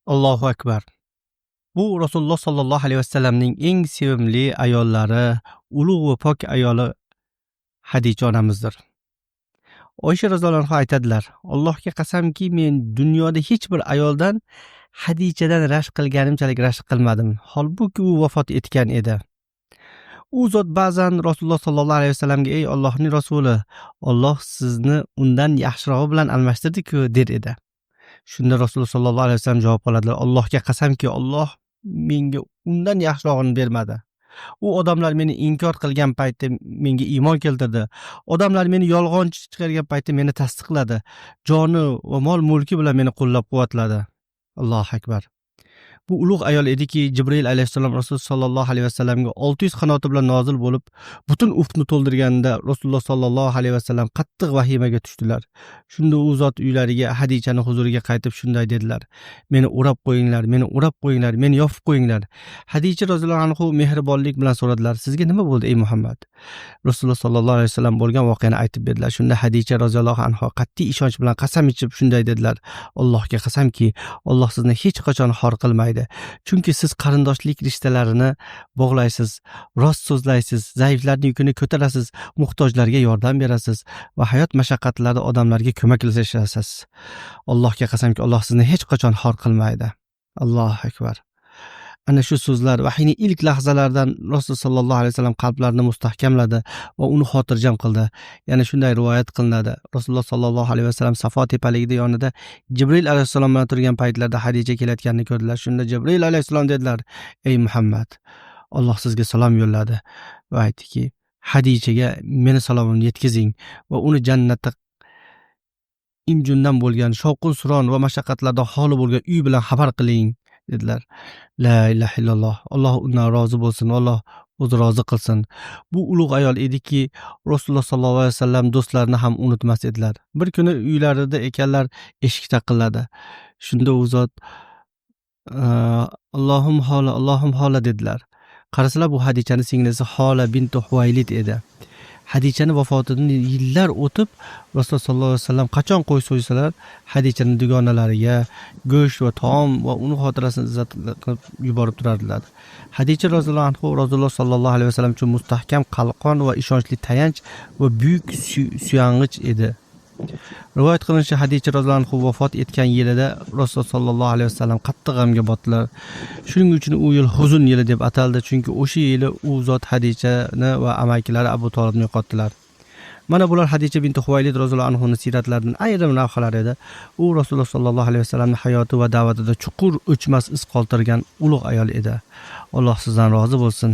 Allohu akbar. Bu Rasululloh sollallohu alayhi vasallamning eng sevimli ayollari, ulug' va pok ayoli Hadicha onamizdir. Oysha roziyallohu anha aytadilar: Allohga qasamki, men dunyoda hech bir ayoldan Hadichadan rashk qilganimchalik rashk qilmadim. Holbuki u vafot etgan edi. U zot ba'zan Rasululloh sollallohu alayhi vasallamga: "Ey Allohning rasuli, Alloh sizni undan yaxshirog'i bilan almashtirdi-ku" der edi. Shunda Rasululloh sollallohu alayhi vasallam javob qiladilar: Allohga qasamki, Alloh menga undan yaxshirog'ini bermadi. U odamlar meni inkor qilgan paytda menga iymon keltirdi. Odamlar meni yolg'onchi chiqargan paytda meni tasdiqladi. Joni va mol mulki bilan meni qo'llab-quvvatladi. Allohu akbar. Bu ulug' ayol ediki, Jibril alayhissalom Rasululloh sollallohu alayhi vasallamga 600 qanoti bilan nozil bo'lib, butun ufqni to'ldirganida Rasululloh sollallohu alayhi vasallam qattiq vahimaga tushdilar. Shunda u zot uylariga Hadichaning huzuriga qaytib shunday dedilar: "Meni o'rab qo'yinglar, meni o'rab qo'yinglar, meni yopib qo'yinglar." Hadicha roziyallohu anhu mehribonlik bilan so'radilar: "Sizga nima bo'ldi ey Muhammad?" Rasululloh sollallohu alayhi vasallam bo'lgan voqeani aytib berdilar. Shunda Hadicha roziyallohu anha qat'iy ishonch bilan qasam ichib shunday dedilar: "Allohga qasamki, Alloh sizni hech qachon xor qilmaydi. Chunki siz qarindoshlik rishtalarini bog'laysiz, rost so'zlaysiz, zaiflarning yukini ko'tarasiz, muhtojlarga yordam berasiz va hayot mashaqqatlarida odamlarga ko'maklashasiz. Allohga qasamki, Alloh sizni hech qachon xor qilmaydi." Allohu akbar. Ana shu so'zlar vahiyning ilk lahzalaridan Rasululloh sollallohu alayhi vasallam qalblarini mustahkamladi va uni xotirjam qildi. Yana shunday rivoyat qilinadi. Rasululloh sollallohu alayhi vasallam Safo tepaligida yonida Jibril alayhissalom bilan turgan paytlarda Hadicha kelayotganini ko'rdilar. Shunda Jibril alayhissalom dedilar: "Ey Muhammad, Alloh sizga salom yo'lladi va aytdiki, Hadichaga meni salomimni yetkazing va uni jannatda injundan bo'lgan shovqin-suron va mashaqqatlardan xoli bo'lgan uy bilan xabar qiling" dedilar. La ilaha illalloh. Alloh undan rozi bo'lsin, Alloh o'zi rozi qilsin. Bu ulug' ayol ediki, Rasululloh sollallohu alayhi vasallam do'stlarini ham unutmas edilar. Bir kuni uylarida ekanlar, eshik taqilladi. Shunda u zot Allohum hola dedilar. Qarasalar bu Hadichaning singlisi Hola bint Huvaylid edi. Hadichaning vafotidan yillar o'tib Rasululloh sollallohu alayhi vasallam qachon qo'y so'ysalar, Hadichaning dugonalariga go'sht va taom va uni xotirasini izzat qilib yuborib turardilar. Hadicha roziyallohu anhu Rasululloh sollallohu alayhi vasallam uchun mustahkam qalqon va ishonchli tayanch va buyuk suyanchig edi. Rivoyat qilinishicha, Hadicha roziyallohu anhu vafot etgan yilida Rasululloh sollallohu alayhi vasallam qattiq g'amga botdilar. Shuning uchun u yil huzun yili deb ataldi, chunki o'sha yili u zot Hadichani va amakilari Abu Tolibni yo'qotdilar. Mana bular Hadicha bint Huvaylid roziyallohu anhuning siratlaridan ayrim lavhalar edi. U Rasululloh sollallohu alayhi vasallamning hayoti va da'vatida chuqur o'chmas iz qoldirgan ulug' ayol edi. Alloh sizdan rozi bo'lsin.